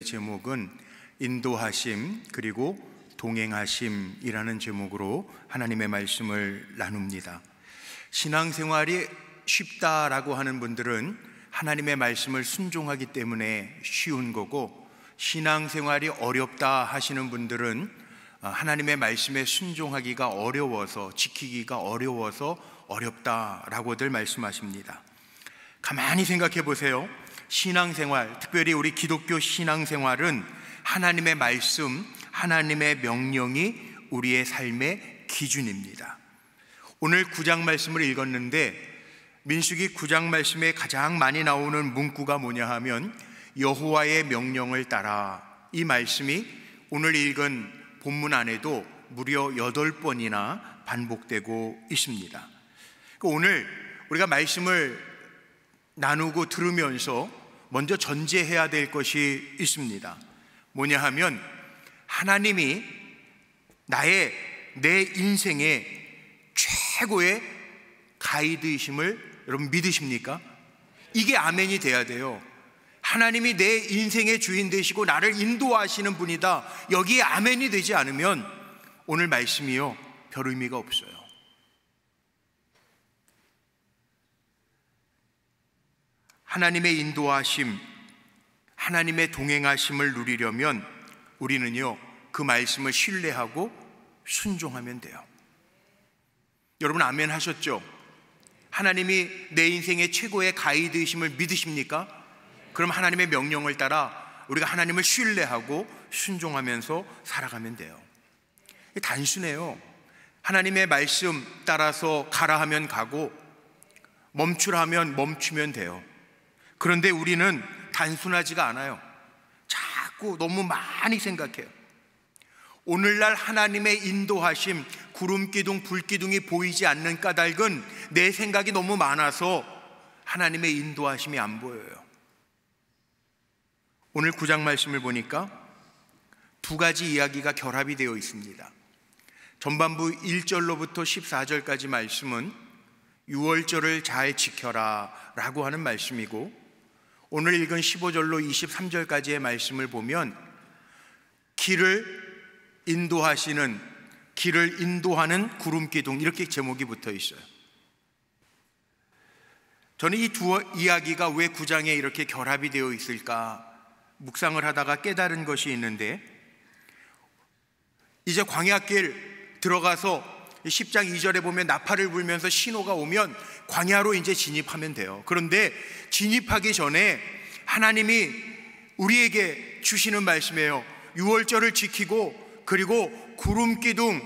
제목은 인도하심 그리고 동행하심이라는 제목으로 하나님의 말씀을 나눕니다. 신앙생활이 쉽다라고 하는 분들은 하나님의 말씀을 순종하기 때문에 쉬운 거고, 신앙생활이 어렵다 하시는 분들은 하나님의 말씀에 순종하기가 어려워서, 지키기가 어려워서 어렵다라고들 말씀하십니다. 가만히 생각해 보세요. 신앙생활, 특별히 우리 기독교 신앙생활은 하나님의 말씀, 하나님의 명령이 우리의 삶의 기준입니다. 오늘 9장 말씀을 읽었는데, 민수기 9장 말씀에 가장 많이 나오는 문구가 뭐냐 하면 여호와의 명령을 따라, 이 말씀이 오늘 읽은 본문 안에도 무려 8번이나 반복되고 있습니다. 오늘 우리가 말씀을 나누고 들으면서 먼저 전제해야 될 것이 있습니다. 뭐냐 하면 하나님이 내 인생의 최고의 가이드이심을 여러분 믿으십니까? 이게 아멘이 돼야 돼요. 하나님이 내 인생의 주인 되시고 나를 인도하시는 분이다, 여기에 아멘이 되지 않으면 오늘 말씀이요 별 의미가 없어요. 하나님의 인도하심, 하나님의 동행하심을 누리려면 우리는요 그 말씀을 신뢰하고 순종하면 돼요. 여러분 아멘 하셨죠? 하나님이 내 인생의 최고의 가이드이심을 믿으십니까? 그럼 하나님의 명령을 따라 우리가 하나님을 신뢰하고 순종하면서 살아가면 돼요. 단순해요. 하나님의 말씀 따라서 가라 하면 가고 멈추라 하면 멈추면 돼요. 그런데 우리는 단순하지가 않아요. 자꾸 너무 많이 생각해요. 오늘날 하나님의 인도하심, 구름기둥, 불기둥이 보이지 않는 까닭은 내 생각이 너무 많아서 하나님의 인도하심이 안 보여요. 오늘 9장 말씀을 보니까 두 가지 이야기가 결합이 되어 있습니다. 전반부 1절로부터 14절까지 말씀은 유월절을 잘 지켜라 라고 하는 말씀이고, 오늘 읽은 15절로 23절까지의 말씀을 보면 길을 인도하는 구름기둥, 이렇게 제목이 붙어 있어요. 저는 이 두 이야기가 왜 9장에 이렇게 결합이 되어 있을까 묵상을 하다가 깨달은 것이 있는데, 이제 광야길 들어가서 10장 2절에 보면 나팔을 불면서 신호가 오면 광야로 이제 진입하면 돼요. 그런데 진입하기 전에 하나님이 우리에게 주시는 말씀이에요. 유월절을 지키고 그리고 구름기둥,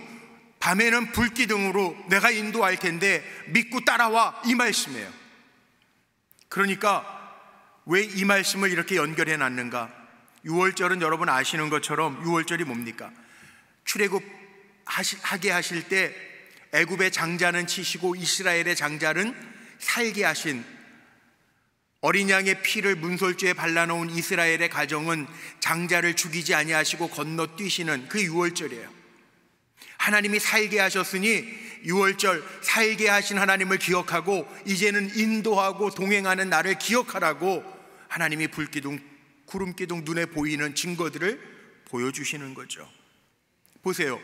밤에는 불기둥으로 내가 인도할 텐데 믿고 따라와, 이 말씀이에요. 그러니까 왜 이 말씀을 이렇게 연결해 놨는가? 유월절은 여러분 아시는 것처럼 유월절이 뭡니까? 출애굽 하게 하실 때 애굽의 장자는 치시고 이스라엘의 장자는 살게 하신, 어린 양의 피를 문설주에 발라놓은 이스라엘의 가정은 장자를 죽이지 아니하시고 건너뛰시는 그 유월절이에요. 하나님이 살게 하셨으니 유월절, 살게 하신 하나님을 기억하고 이제는 인도하고 동행하는 나를 기억하라고 하나님이 불기둥, 구름기둥, 눈에 보이는 증거들을 보여주시는 거죠. 보세요.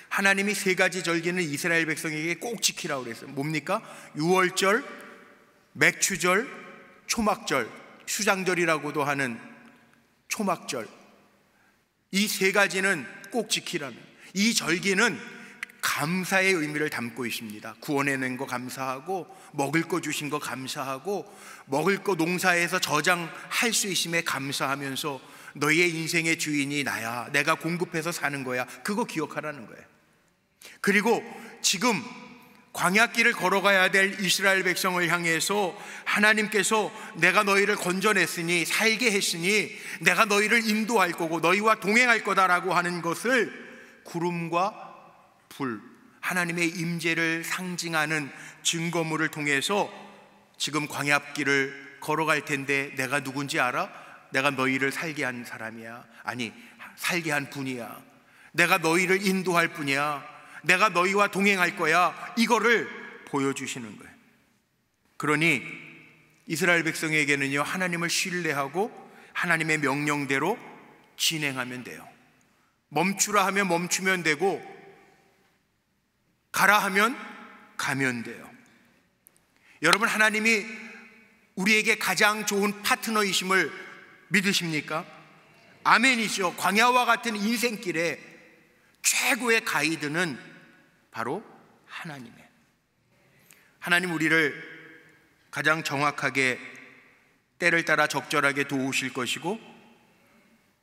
하나님이 세 가지 절기는 이스라엘 백성에게 꼭 지키라고 그랬어요. 뭡니까? 유월절, 맥추절, 초막절, 수장절이라고도 하는 초막절, 이 세 가지는 꼭 지키라는, 이 절기는 감사의 의미를 담고 있습니다. 구원해낸 거 감사하고, 먹을 거 주신 거 감사하고, 먹을 거 농사에서 저장할 수 있음에 감사하면서 너희의 인생의 주인이 나야, 내가 공급해서 사는 거야, 그거 기억하라는 거예요. 그리고 지금 광야길을 걸어가야 될 이스라엘 백성을 향해서 하나님께서 내가 너희를 건져냈으니, 살게 했으니 내가 너희를 인도할 거고 너희와 동행할 거다라고 하는 것을 구름과 불, 하나님의 임재를 상징하는 증거물을 통해서 지금 광야길을 걸어갈 텐데 내가 누군지 알아? 내가 너희를 살게 한 사람이야. 아니, 살게 한 분이야. 내가 너희를 인도할 분이야. 내가 너희와 동행할 거야. 이거를 보여주시는 거예요. 그러니 이스라엘 백성에게는요 하나님을 신뢰하고 하나님의 명령대로 진행하면 돼요. 멈추라 하면 멈추면 되고, 가라 하면 가면 돼요. 여러분, 하나님이 우리에게 가장 좋은 파트너이심을 믿으십니까? 아멘이죠. 광야와 같은 인생길에 최고의 가이드는 바로 하나님이에요. 하나님 우리를 가장 정확하게 때를 따라 적절하게 도우실 것이고,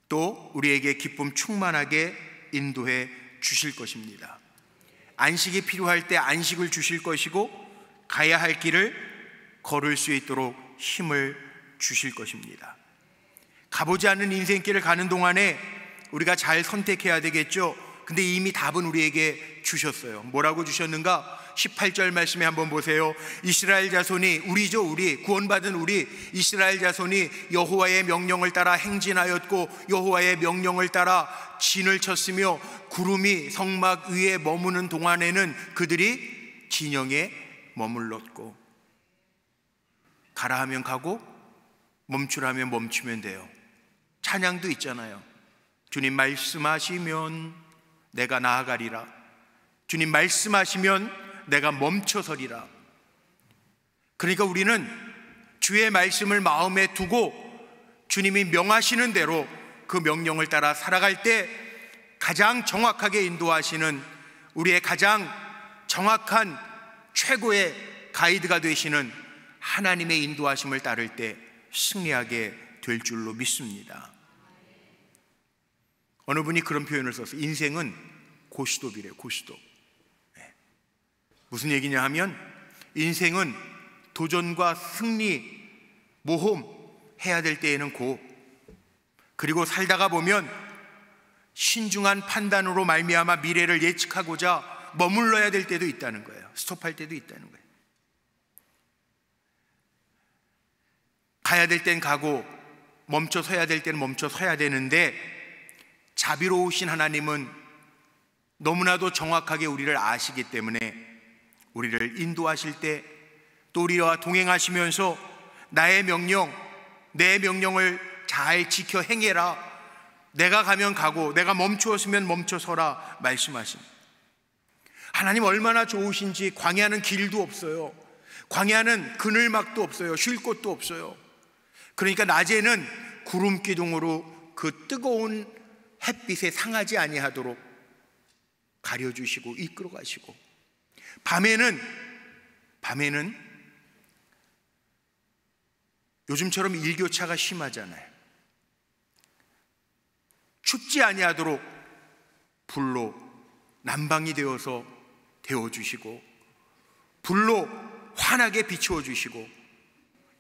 또 우리에게 기쁨 충만하게 인도해 주실 것입니다. 안식이 필요할 때 안식을 주실 것이고, 가야 할 길을 걸을 수 있도록 힘을 주실 것입니다. 가보지 않는 인생길을 가는 동안에 우리가 잘 선택해야 되겠죠. 근데 이미 답은 우리에게 주셨어요. 뭐라고 주셨는가? 18절 말씀에 한번 보세요. 이스라엘 자손이, 우리죠, 우리 구원받은 우리 이스라엘 자손이 여호와의 명령을 따라 행진하였고 여호와의 명령을 따라 진을 쳤으며 구름이 성막 위에 머무는 동안에는 그들이 진영에 머물렀고. 가라 하면 가고 멈추라 하면 멈추면 돼요. 찬양도 있잖아요. 주님 말씀하시면 내가 나아가리라. 주님 말씀하시면 내가 멈춰서리라. 그러니까 우리는 주의 말씀을 마음에 두고 주님이 명하시는 대로 그 명령을 따라 살아갈 때 가장 정확하게 인도하시는, 우리의 가장 정확한 최고의 가이드가 되시는 하나님의 인도하심을 따를 때 승리하게 될 줄로 믿습니다. 어느 분이 그런 표현을 썼어요. 인생은 고스톱이래요. 고스톱. 무슨 얘기냐 하면, 인생은 도전과 승리, 모험 해야 될 때에는 고, 그리고 살다가 보면 신중한 판단으로 말미암아 미래를 예측하고자 머물러야 될 때도 있다는 거예요. 스톱할 때도 있다는 거예요. 가야 될 땐 가고 멈춰 서야 될 때는 멈춰 서야 되는데, 자비로우신 하나님은 너무나도 정확하게 우리를 아시기 때문에 우리를 인도하실 때, 또 우리와 동행하시면서 나의 명령, 내 명령을 잘 지켜 행해라, 내가 가면 가고 내가 멈추었으면 멈춰서라 말씀하신 하나님 얼마나 좋으신지. 광야는 길도 없어요. 광야는 그늘막도 없어요. 쉴 곳도 없어요. 그러니까 낮에는 구름 기둥으로 그 뜨거운 햇빛에 상하지 아니하도록 가려주시고 이끌어 가시고, 밤에는 요즘처럼 일교차가 심하잖아요. 춥지 아니하도록 불로 난방이 되어서 데워주시고, 불로 환하게 비추어 주시고,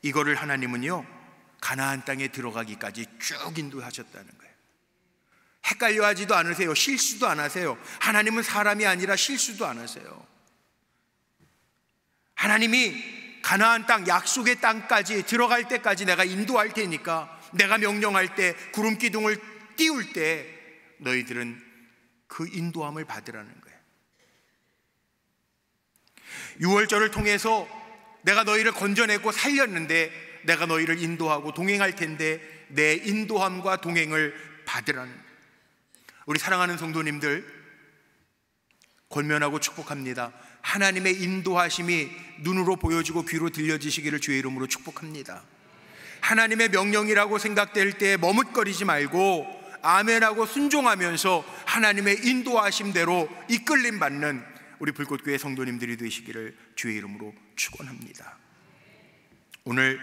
이거를 하나님은요 가나안 땅에 들어가기까지 쭉 인도하셨다는 거예요. 헷갈려하지도 않으세요. 실수도 안 하세요. 하나님은 사람이 아니라 실수도 안 하세요. 하나님이 가나안 땅, 약속의 땅까지 들어갈 때까지 내가 인도할 테니까, 내가 명령할 때, 구름 기둥을 띄울 때 너희들은 그 인도함을 받으라는 거예요. 유월절을 통해서 내가 너희를 건져내고 살렸는데 내가 너희를 인도하고 동행할 텐데 내 인도함과 동행을 받으라는 거예요. 우리 사랑하는 성도님들, 권면하고 축복합니다. 하나님의 인도하심이 눈으로 보여지고 귀로 들려지시기를 주의 이름으로 축복합니다. 하나님의 명령이라고 생각될 때 머뭇거리지 말고 아멘하고 순종하면서 하나님의 인도하심대로 이끌림 받는 우리 불꽃교회 성도님들이 되시기를 주의 이름으로 축원합니다. 오늘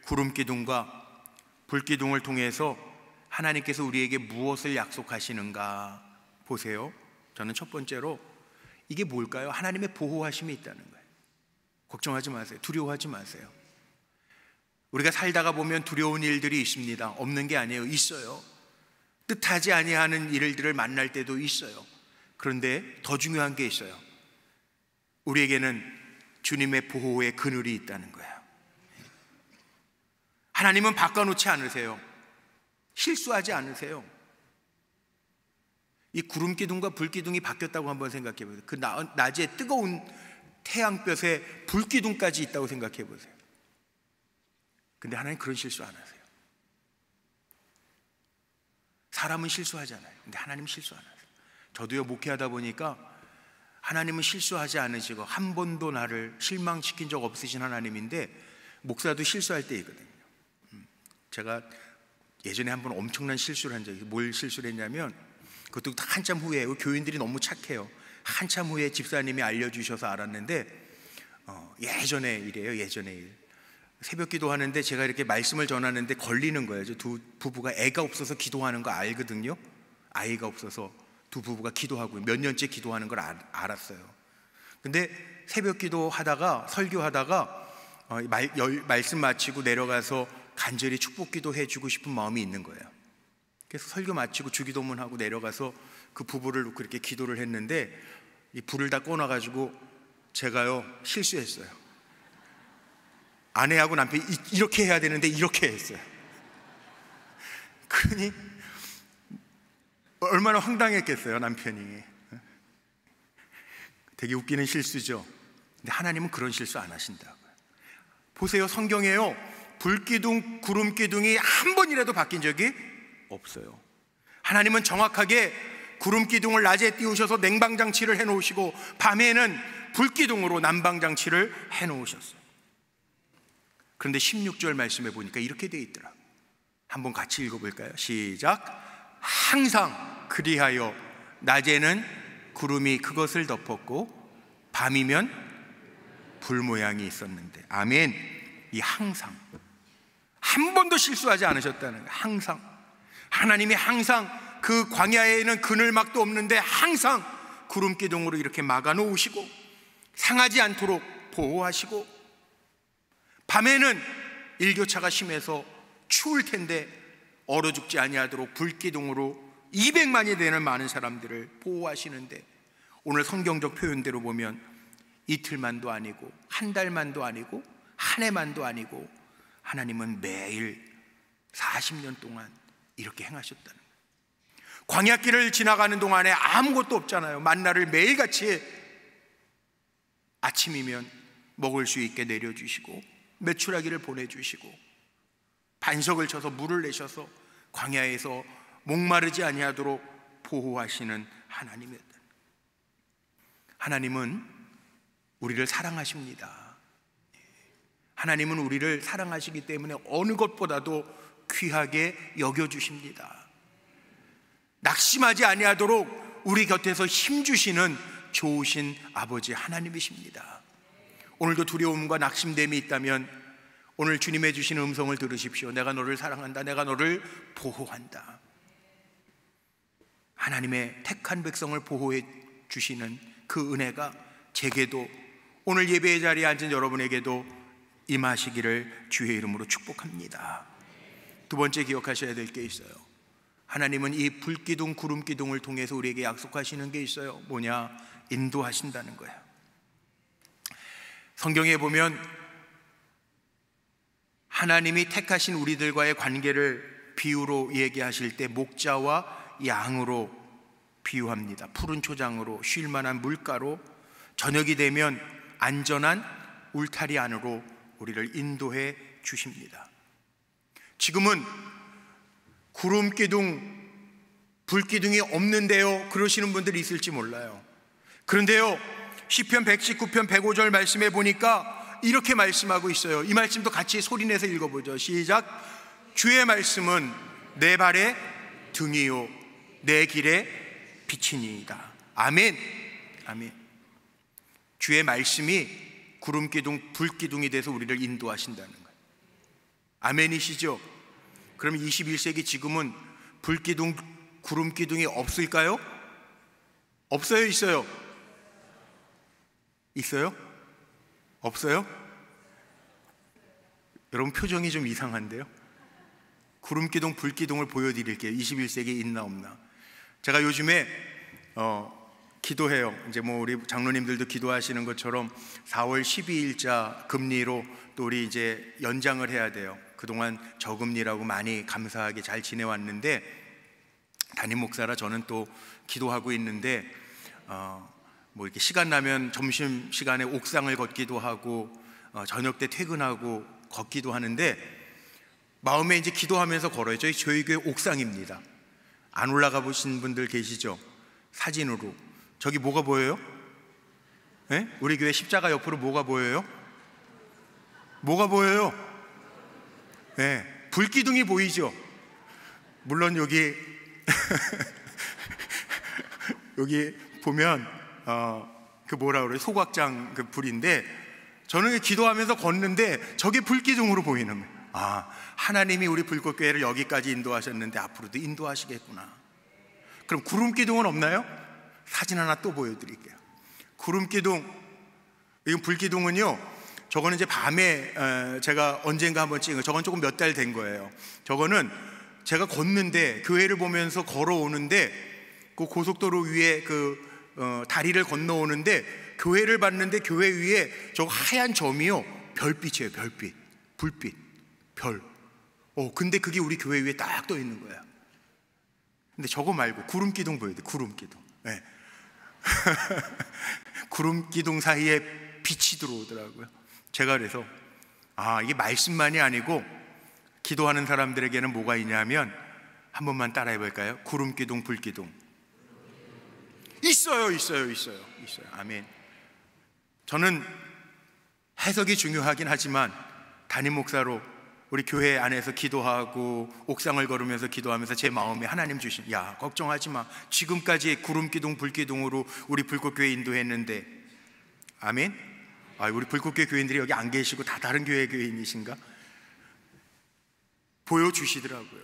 구름기둥과 불기둥을 통해서 하나님께서 우리에게 무엇을 약속하시는가 보세요. 저는 첫 번째로 이게 뭘까요? 하나님의 보호하심이 있다는 거예요. 걱정하지 마세요. 두려워하지 마세요. 우리가 살다가 보면 두려운 일들이 있습니다. 없는 게 아니에요. 있어요. 뜻하지 아니하는 일들을 만날 때도 있어요. 그런데 더 중요한 게 있어요. 우리에게는 주님의 보호의 그늘이 있다는 거예요. 하나님은 바꿔놓지 않으세요. 실수하지 않으세요. 이 구름기둥과 불기둥이 바뀌었다고 한번 생각해 보세요. 그 낮에 뜨거운 태양볕에 불기둥까지 있다고 생각해 보세요. 근데 하나님 그런 실수 안 하세요. 사람은 실수하잖아요. 근데 하나님은 실수 안 하세요. 저도요, 목회하다 보니까 하나님은 실수하지 않으시고 한 번도 나를 실망시킨 적 없으신 하나님인데, 목사도 실수할 때 있거든요. 제가 예전에 한 번 엄청난 실수를 한 적이 있어요. 뭘 실수를 했냐면, 그것도 한참 후에, 교인들이 너무 착해요. 한참 후에 집사님이 알려주셔서 알았는데, 예전에 일이에요. 예전에 일. 새벽 기도하는데 제가 이렇게 말씀을 전하는데 걸리는 거예요. 두 부부가 애가 없어서 기도하는 거 알거든요. 아이가 없어서 두 부부가 기도하고 몇 년째 기도하는 걸 알았어요. 근데 새벽 기도하다가, 설교하다가 말씀 마치고 내려가서 간절히 축복 기도해 주고 싶은 마음이 있는 거예요. 그래서 설교 마치고 주기도문하고 내려가서 그 부부를 놓고 이렇게 기도를 했는데, 이 불을 다 꺼놔가지고 제가요, 실수했어요. 아내하고 남편이 이렇게 해야 되는데 이렇게 했어요. 그러니 얼마나 황당했겠어요, 남편이. 되게 웃기는 실수죠. 근데 하나님은 그런 실수 안 하신다고요. 보세요, 성경에요, 불기둥, 구름기둥이 한 번이라도 바뀐 적이 없어요. 하나님은 정확하게 구름기둥을 낮에 띄우셔서 냉방장치를 해놓으시고, 밤에는 불기둥으로 난방장치를 해놓으셨어요. 그런데 16절 말씀에 보니까 이렇게 되어 있더라고요. 한번 같이 읽어볼까요? 시작. 항상 그리하여 낮에는 구름이 그것을 덮었고 밤이면 불 모양이 있었는데. 아멘. 이 항상, 한 번도 실수하지 않으셨다는 거예요. 항상. 하나님이 항상 그 광야에는 그늘막도 없는데 항상 구름기둥으로 이렇게 막아 놓으시고 상하지 않도록 보호하시고, 밤에는 일교차가 심해서 추울 텐데 얼어 죽지 아니하도록 불기둥으로 200만이 되는 많은 사람들을 보호하시는데, 오늘 성경적 표현대로 보면 이틀만도 아니고 한 달만도 아니고 한 해만도 아니고 하나님은 매일 40년 동안 이렇게 행하셨다는 거예요. 광야길을 지나가는 동안에 아무것도 없잖아요. 만나를 매일같이 아침이면 먹을 수 있게 내려주시고, 메추라기를 보내주시고, 반석을 쳐서 물을 내셔서 광야에서 목마르지 아니하도록 보호하시는 하나님이었다. 하나님은 우리를 사랑하십니다. 하나님은 우리를 사랑하시기 때문에 어느 것보다도 귀하게 여겨주십니다. 낙심하지 아니하도록 우리 곁에서 힘주시는 좋으신 아버지 하나님이십니다. 오늘도 두려움과 낙심됨이 있다면 오늘 주님의 주신 음성을 들으십시오. 내가 너를 사랑한다. 내가 너를 보호한다. 하나님의 택한 백성을 보호해 주시는 그 은혜가 제게도, 오늘 예배의 자리에 앉은 여러분에게도 임하시기를 주의 이름으로 축복합니다. 두 번째 기억하셔야 될 게 있어요. 하나님은 이 불기둥, 구름기둥을 통해서 우리에게 약속하시는 게 있어요. 뭐냐? 인도하신다는 거예요. 성경에 보면 하나님이 택하신 우리들과의 관계를 비유로 얘기하실 때 목자와 양으로 비유합니다. 푸른 초장으로, 쉴 만한 물가로, 저녁이 되면 안전한 울타리 안으로 우리를 인도해 주십니다. 지금은 구름기둥, 불기둥이 없는데요, 그러시는 분들이 있을지 몰라요. 그런데요, 시편 119편 105절 말씀에 보니까 이렇게 말씀하고 있어요. 이 말씀도 같이 소리내서 읽어보죠. 시작. 주의 말씀은 내 발의 등이요 내 길의 빛이니이다. 아멘. 아멘. 주의 말씀이 구름기둥, 불기둥이 돼서 우리를 인도하신다는 거예요. 아멘이시죠? 그럼 21세기 지금은 불기둥, 구름기둥이 없을까요? 없어요? 있어요? 있어요? 없어요? 여러분 표정이 좀 이상한데요? 구름기둥, 불기둥을 보여드릴게요. 21세기에 있나 없나. 제가 요즘에 기도해요. 이제 뭐 우리 장로님들도 기도하시는 것처럼 4월 12일자 금리로 또 우리 이제 연장을 해야 돼요. 그동안 저금리라고 많이 감사하게 잘 지내왔는데, 담임 목사라 저는 또 기도하고 있는데 뭐 이렇게 시간 나면 점심 시간에 옥상을 걷기도 하고 저녁 때 퇴근하고 걷기도 하는데, 마음에 이제 기도하면서 걸어요. 저희 교회 옥상입니다. 안 올라가 보신 분들 계시죠? 사진으로. 저기 뭐가 보여요? 네? 우리 교회 십자가 옆으로 뭐가 보여요? 뭐가 보여요? 네, 불기둥이 보이죠? 물론 여기 여기 보면 그 뭐라 그래요? 소각장 그 불인데, 저는 기도하면서 걷는데 저게 불기둥으로 보이는 거예요. 아, 하나님이 우리 불꽃교회를 여기까지 인도하셨는데 앞으로도 인도하시겠구나. 그럼 구름기둥은 없나요? 사진 하나 또 보여드릴게요. 구름기둥, 이건 불기둥은요, 저거는 이제 밤에 제가 언젠가 한번 찍은 거, 저건 조금 몇 달 된 거예요. 저거는 제가 걷는데, 교회를 보면서 걸어오는데 그 고속도로 위에 다리를 건너오는데 교회를 봤는데 교회 위에 저 하얀 점이요, 별빛이에요. 별빛, 불빛, 별. 근데 그게 우리 교회 위에 딱 떠 있는 거야. 근데 저거 말고 구름기둥 보여야 돼. 구름기둥. 네. 구름기둥 사이에 빛이 들어오더라고요. 제가 그래서 이게 말씀만이 아니고 기도하는 사람들에게는 뭐가 있냐면, 한 번만 따라해 볼까요? 구름기둥, 불기둥. 있어요. 아멘. 저는 해석이 중요하긴 하지만 담임 목사로 우리 교회 안에서 기도하고 옥상을 걸으면서 기도하면서 제 마음에 하나님 주신, 야, 걱정하지 마. 지금까지 구름기둥, 불기둥으로 우리 불꽃교회 인도했는데, 아멘. 우리 불꽃교회 교인들이 여기 안 계시고 다 다른 교회 교인이신가? 보여주시더라고요.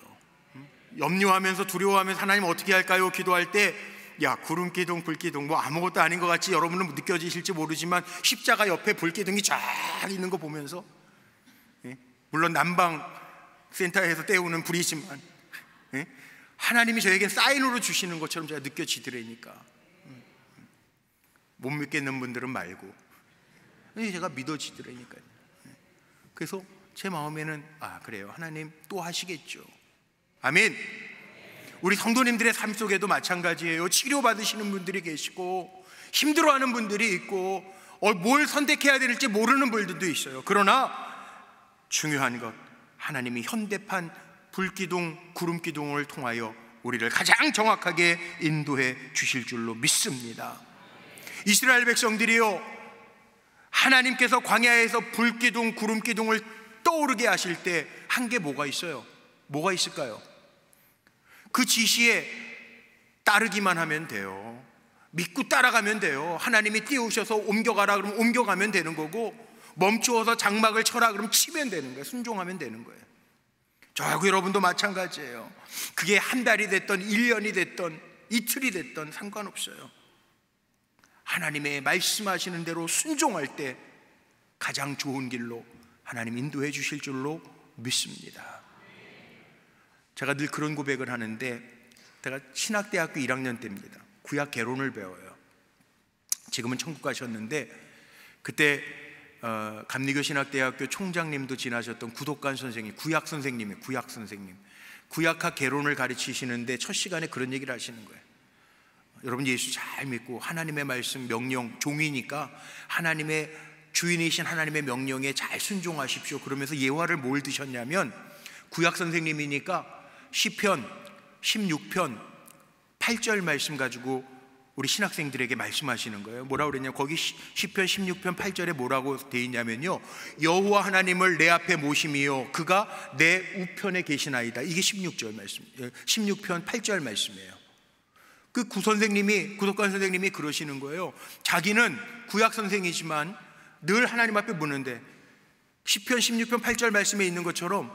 염려하면서 두려워하면서 하나님 어떻게 할까요? 기도할 때, 야, 구름기둥, 불기둥, 뭐 아무것도 아닌 것 같이 여러분은 느껴지실지 모르지만 십자가 옆에 불기둥이 쫙 있는 거 보면서, 물론 난방 센터에서 떼우는 불이지만 하나님이 저에게 사인으로 주시는 것처럼 제가 느껴지더라니까. 못 믿겠는 분들은 말고 제가 믿어지더라니까요. 그래서 제 마음에는 그래요, 하나님 또 하시겠죠. 아멘. 우리 성도님들의 삶 속에도 마찬가지예요. 치료받으시는 분들이 계시고 힘들어하는 분들이 있고 뭘 선택해야 될지 모르는 분들도 있어요. 그러나 중요한 것, 하나님이 현대판 불기둥, 구름기둥을 통하여 우리를 가장 정확하게 인도해 주실 줄로 믿습니다. 이스라엘 백성들이요, 하나님께서 광야에서 불기둥, 구름기둥을 떠오르게 하실 때 한 게 뭐가 있어요? 뭐가 있을까요? 그 지시에 따르기만 하면 돼요. 믿고 따라가면 돼요. 하나님이 띄우셔서 옮겨가라 그러면 옮겨가면 되는 거고, 멈추어서 장막을 쳐라 그러면 치면 되는 거예요. 순종하면 되는 거예요. 저하고 여러분도 마찬가지예요. 그게 한 달이 됐던 1년이 됐던 이틀이 됐던 상관없어요. 하나님의 말씀하시는 대로 순종할 때 가장 좋은 길로 하나님 인도해 주실 줄로 믿습니다. 제가 늘 그런 고백을 하는데, 제가 신학대학교 1학년 때입니다. 구약 개론을 배워요. 지금은 천국 가셨는데, 그때 감리교 신학대학교 총장님도 지나셨던 구독관 선생님, 구약 선생님이에요. 구약 선생님, 구약학 개론을 가르치시는데 첫 시간에 그런 얘기를 하시는 거예요. 여러분, 예수 잘 믿고 하나님의 말씀, 명령, 종이니까 하나님의 주인이신 하나님의 명령에 잘 순종하십시오. 그러면서 예화를 뭘 드셨냐면, 구약 선생님이니까 시편 16편 8절 말씀 가지고 우리 신학생들에게 말씀하시는 거예요. 뭐라고 그랬냐, 거기 시편 16편 8절에 뭐라고 돼 있냐면요, 여호와 하나님을 내 앞에 모심이요 그가 내 우편에 계시나이다. 이게 16절 말씀, 16편 8절 말씀이에요. 그 구독관 선생님이 그러시는 거예요. 자기는 구약 선생이지만 늘 하나님 앞에 묻는데, 시편 16편 8절 말씀에 있는 것처럼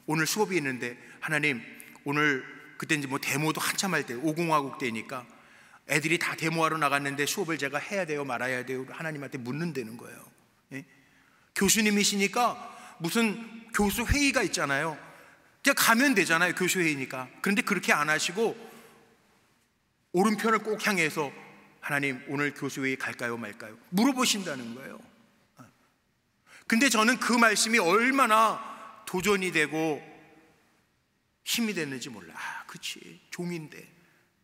오늘 수업이 있는데, 하나님 오늘, 그때 이제 뭐 데모도 한참 할 때, 50화국 때니까 애들이 다 데모하러 나갔는데 수업을 제가 해야 돼요 말아야 돼요 하나님한테 묻는다는 거예요. 교수님이시니까 무슨 교수 회의가 있잖아요. 그냥 가면 되잖아요, 교수 회의니까. 그런데 그렇게 안 하시고 오른편을 꼭 향해서 하나님 오늘 교수 회의 갈까요 말까요 물어보신다는 거예요. 근데 저는 그 말씀이 얼마나 도전이 되고 힘이 됐는지 몰라. 그치, 종인데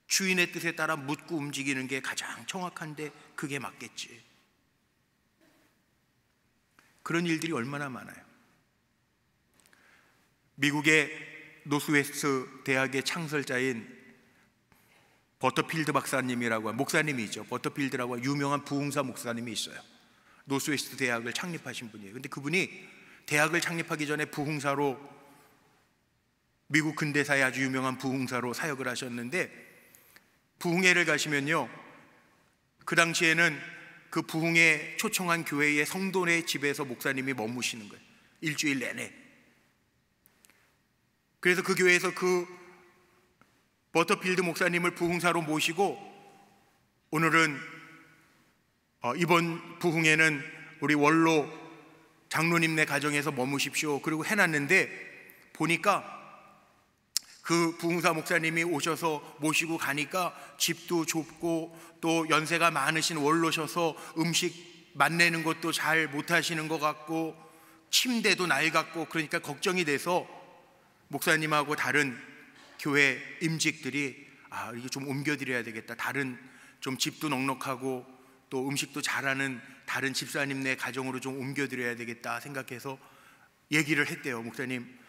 주인의 뜻에 따라 묻고 움직이는 게 가장 정확한데 그게 맞겠지. 그런 일들이 얼마나 많아요. 미국의 노스웨스트 대학의 창설자인 버터필드 박사님이라고 한 목사님이 있죠. 버터필드라고 유명한 부흥사 목사님이 있어요. 노스웨스트 대학을 창립하신 분이에요. 근데 그분이 대학을 창립하기 전에 부흥사로, 미국 근대사의 아주 유명한 부흥사로 사역을 하셨는데, 부흥회를 가시면요, 그 당시에는 그 부흥회 초청한 교회의 성도네 집에서 목사님이 머무시는 거예요. 일주일 내내. 그래서 그 교회에서 그 버터필드 목사님을 부흥사로 모시고, 오늘은 이번 부흥회는 우리 원로 장로님네 가정에서 머무십시오, 그리고 해놨는데, 보니까 그 부흥사 목사님이 오셔서 모시고 가니까 집도 좁고 또 연세가 많으신 원로셔서 음식 맛내는 것도 잘 못하시는 것 같고 침대도 낡았고, 그러니까 걱정이 돼서 목사님하고 다른 교회 임직들이 이게 좀 옮겨드려야 되겠다, 다른 좀 집도 넉넉하고 또 음식도 잘하는 다른 집사님네 가정으로 좀 옮겨드려야 되겠다 생각해서 얘기를 했대요. 목사님,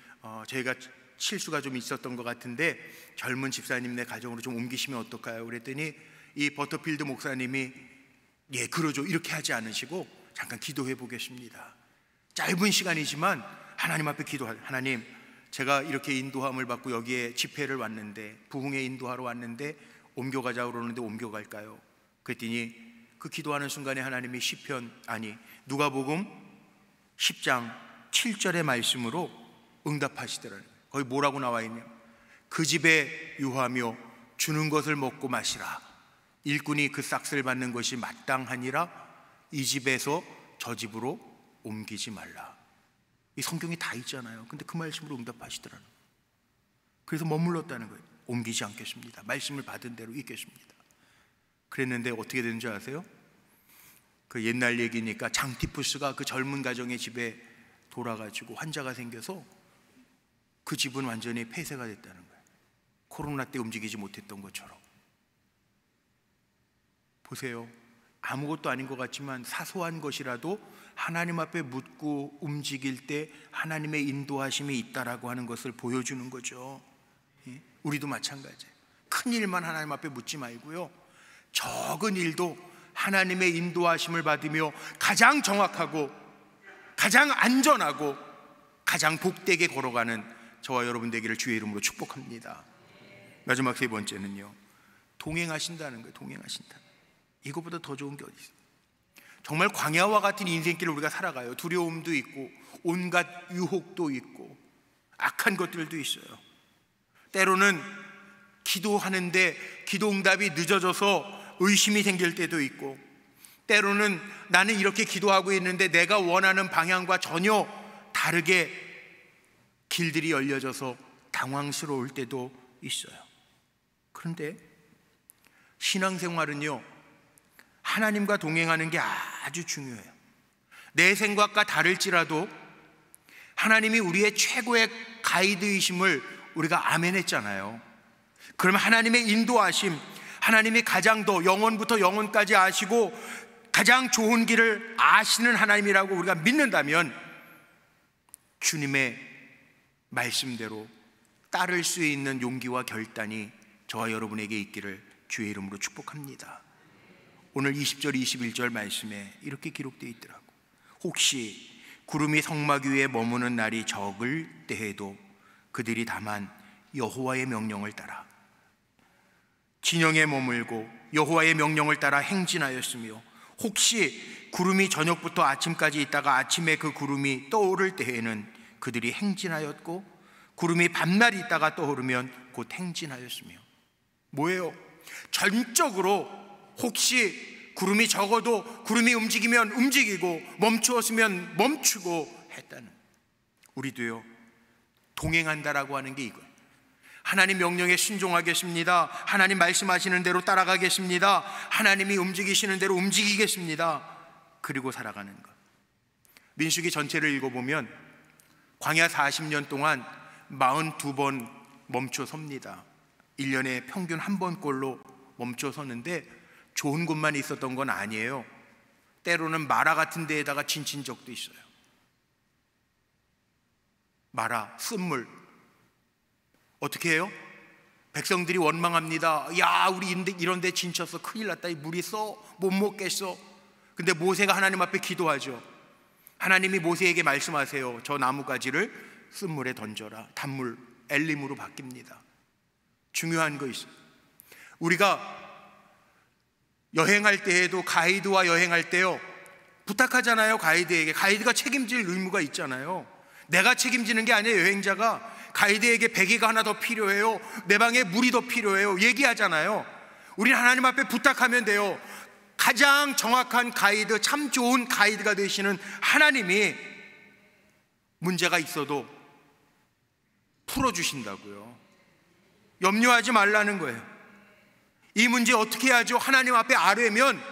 저희가 실수가 좀 있었던 것 같은데 젊은 집사님네 가정으로 좀 옮기시면 어떨까요? 그랬더니 이 버터필드 목사님이 예, 그러죠, 이렇게 하지 않으시고 잠깐 기도해 보겠습니다. 짧은 시간이지만 하나님 앞에 기도하죠. 하나님, 제가 이렇게 인도함을 받고 여기에 집회를 왔는데, 부흥회 인도하러 왔는데 옮겨가자고 그러는데 옮겨갈까요? 그랬더니 그 기도하는 순간에 하나님이 누가복음 10장 7절의 말씀으로 응답하시더라는 거예요. 거기 뭐라고 나와 있냐? 그 집에 유하며 주는 것을 먹고 마시라. 일꾼이 그 싹을 받는 것이 마땅하니라. 이 집에서 저 집으로 옮기지 말라. 이 성경이 다 있잖아요. 근데 그 말씀으로 응답하시더라는 거예요. 그래서 머물렀다는 거예요. 옮기지 않겠습니다. 말씀을 받은 대로 있겠습니다. 그랬는데 어떻게 되는지 아세요? 그 옛날 얘기니까 장티푸스가 그 젊은 가정의 집에 돌아가지고 환자가 생겨서 그 집은 완전히 폐쇄가 됐다는 거예요. 코로나 때 움직이지 못했던 것처럼. 보세요, 아무것도 아닌 것 같지만 사소한 것이라도 하나님 앞에 묻고 움직일 때 하나님의 인도하심이 있다라고 하는 것을 보여주는 거죠. 우리도 마찬가지예요. 큰 일만 하나님 앞에 묻지 말고요, 적은 일도 하나님의 인도하심을 받으며 가장 정확하고 가장 안전하고 가장 복되게 걸어가는 저와 여러분 되기를 주의 이름으로 축복합니다. 마지막 세 번째는요, 동행하신다는 거예요. 동행하신다. 이것보다 더 좋은 게 어디 있어요? 정말 광야와 같은 인생길을 우리가 살아가요. 두려움도 있고 온갖 유혹도 있고 악한 것들도 있어요. 때로는 기도하는데 기도 응답이 늦어져서 의심이 생길 때도 있고, 때로는 나는 이렇게 기도하고 있는데 내가 원하는 방향과 전혀 다르게 길들이 열려져서 당황스러울 때도 있어요. 그런데 신앙생활은요, 하나님과 동행하는 게 아주 중요해요. 내 생각과 다를지라도 하나님이 우리의 최고의 가이드이심을 우리가 아멘했잖아요. 그럼 하나님의 인도하심, 하나님이 가장 더 영원부터 영원까지 아시고 가장 좋은 길을 아시는 하나님이라고 우리가 믿는다면 주님의 말씀대로 따를 수 있는 용기와 결단이 저와 여러분에게 있기를 주의 이름으로 축복합니다. 오늘 20절 21절 말씀에 이렇게 기록되어 있더라고. 혹시 구름이 성막 위에 머무는 날이 적을 때에도 그들이 다만 여호와의 명령을 따라 진영에 머물고 여호와의 명령을 따라 행진하였으며, 혹시 구름이 저녁부터 아침까지 있다가 아침에 그 구름이 떠오를 때에는 그들이 행진하였고, 구름이 밤날 있다가 떠오르면 곧 행진하였으며. 뭐예요? 전적으로 혹시 구름이 적어도 구름이 움직이면 움직이고 멈추었으면 멈추고 했다는, 우리도요 동행한다라고 하는 게 이거예요. 하나님 명령에 순종하겠습니다. 하나님 말씀하시는 대로 따라가겠습니다. 하나님이 움직이시는 대로 움직이겠습니다. 그리고 살아가는 것. 민수기 전체를 읽어보면 광야 40년 동안 42번 멈춰 섭니다. 1년에 평균 한 번꼴로 멈춰 섰는데 좋은 곳만 있었던 건 아니에요. 때로는 마라 같은 데에다가 지친 적도 있어요. 마라, 쓴물. 어떻게 해요? 백성들이 원망합니다. 야, 우리 이런 데 진쳤어. 큰일 났다. 이 물이 써 못 먹겠어. 근데 모세가 하나님 앞에 기도하죠. 하나님이 모세에게 말씀하세요. 저 나뭇가지를 쓴물에 던져라. 단물 엘림으로 바뀝니다. 중요한 거 있어요. 우리가 여행할 때에도 가이드와 여행할 때요, 부탁하잖아요. 가이드에게. 가이드가 책임질 의무가 있잖아요. 내가 책임지는 게 아니에요. 여행자가 가이드에게 베개가 하나 더 필요해요, 내 방에 물이 더 필요해요, 얘기하잖아요. 우리는 하나님 앞에 부탁하면 돼요. 가장 정확한 가이드, 참 좋은 가이드가 되시는 하나님이 문제가 있어도 풀어주신다고요. 염려하지 말라는 거예요. 이 문제 어떻게 해야죠? 하나님 앞에 아뢰면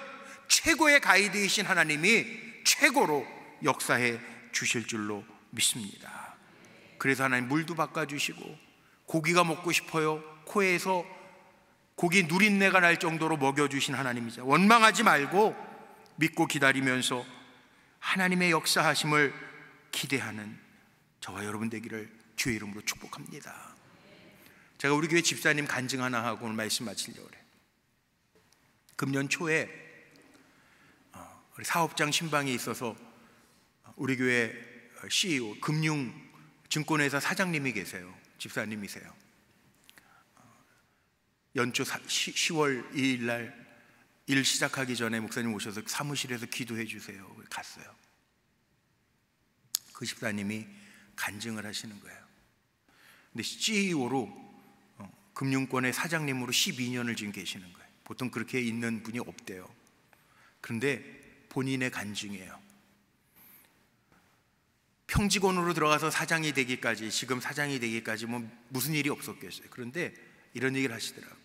최고의 가이드이신 하나님이 최고로 역사해 주실 줄로 믿습니다. 그래서 하나님 물도 바꿔주시고, 고기가 먹고 싶어요, 코에서 고기 누린내가 날 정도로 먹여주신 하나님이죠. 원망하지 말고 믿고 기다리면서 하나님의 역사하심을 기대하는 저와 여러분 되기를 주의 이름으로 축복합니다. 제가 우리 교회 집사님 간증 하나 하고 오늘 말씀 마치려고 그래요. 금년 초에 우리 사업장 신방에 있어서 우리 교회 CEO, 금융증권회사 사장님이 계세요. 집사님이세요. 연초 10월 2일 날 일 시작하기 전에 목사님 오셔서 사무실에서 기도해 주세요. 갔어요. 그 집사님이 간증을 하시는 거예요. 근데 CEO로 금융권의 사장님으로 12년을 지금 계시는 거예요. 보통 그렇게 있는 분이 없대요. 그런데 본인의 간증이에요. 평직원으로 들어가서 사장이 되기까지, 지금 사장이 되기까지 뭐 무슨 일이 없었겠어요. 그런데 이런 얘기를 하시더라고요.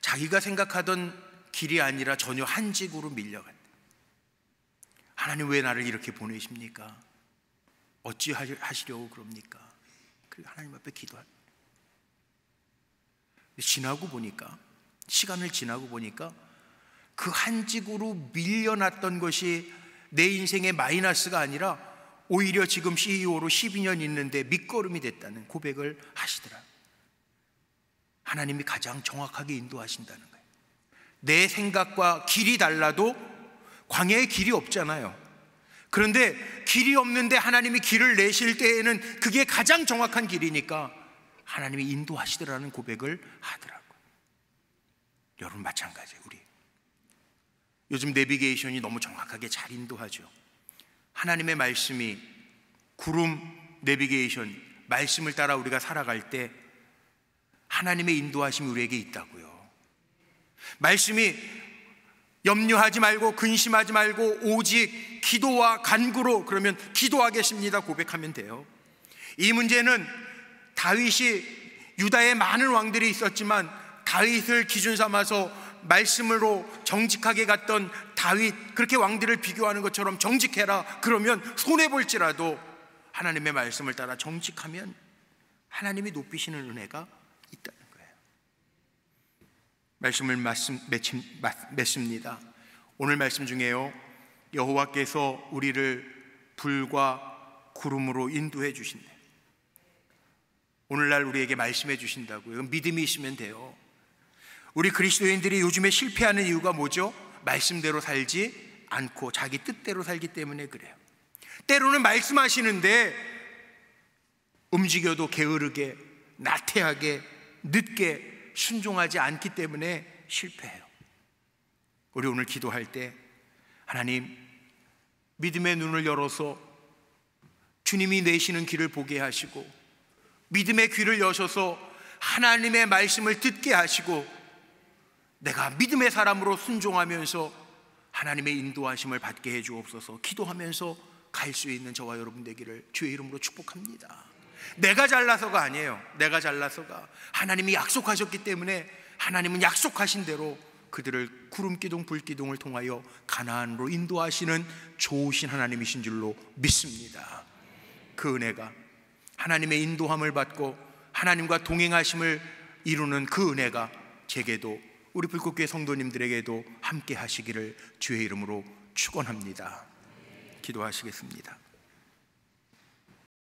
자기가 생각하던 길이 아니라 전혀 한직으로 밀려갔다. 하나님 왜 나를 이렇게 보내십니까? 어찌 하시려고 그럽니까? 그리고 하나님 앞에 기도합니다. 지나고 보니까, 시간을 지나고 보니까 그 한직으로 밀려났던 것이 내 인생의 마이너스가 아니라 오히려 지금 CEO로 12년 있는데 밑거름이 됐다는 고백을 하시더라고요. 하나님이 가장 정확하게 인도하신다는 거예요. 내 생각과 길이 달라도 광야에 길이 없잖아요. 그런데 길이 없는데 하나님이 길을 내실 때에는 그게 가장 정확한 길이니까 하나님이 인도하시더라는 고백을 하더라고요. 여러분 마찬가지예요. 우리 요즘 내비게이션이 너무 정확하게 잘 인도하죠. 하나님의 말씀이 구름 내비게이션, 말씀을 따라 우리가 살아갈 때 하나님의 인도하심이 우리에게 있다고요. 말씀이 염려하지 말고 근심하지 말고 오직 기도와 간구로, 그러면 기도하겠습니다 고백하면 돼요. 이 문제는 다윗이, 유다에 많은 왕들이 있었지만 다윗을 기준 삼아서 말씀으로 정직하게 갔던 다윗, 그렇게 왕들을 비교하는 것처럼 정직해라 그러면 손해볼지라도 하나님의 말씀을 따라 정직하면 하나님이 높이시는 은혜가 있다는 거예요. 말씀을 맺습니다. 오늘 말씀 중에요, 여호와께서 우리를 불과 구름으로 인도해 주신대. 오늘날 우리에게 말씀해 주신다고요. 믿음이 있으면 돼요. 우리 그리스도인들이 요즘에 실패하는 이유가 뭐죠? 말씀대로 살지 않고 자기 뜻대로 살기 때문에 그래요. 때로는 말씀하시는데 움직여도 게으르게, 나태하게, 늦게 순종하지 않기 때문에 실패해요. 우리 오늘 기도할 때 하나님, 믿음의 눈을 열어서 주님이 내시는 길을 보게 하시고, 믿음의 귀를 여셔서 하나님의 말씀을 듣게 하시고, 내가 믿음의 사람으로 순종하면서 하나님의 인도하심을 받게 해 주옵소서. 기도하면서 갈 수 있는 저와 여러분 되기를 주의 이름으로 축복합니다. 내가 잘나서가 아니에요. 내가 잘나서가, 하나님이 약속하셨기 때문에 하나님은 약속하신 대로 그들을 구름기둥 불기둥을 통하여 가나안으로 인도하시는 좋으신 하나님이신 줄로 믿습니다. 그 은혜가, 하나님의 인도함을 받고 하나님과 동행하심을 이루는 그 은혜가 제게도, 우리 불꽃교회 성도님들에게도 함께 하시기를 주의 이름으로 축원합니다. 기도하시겠습니다.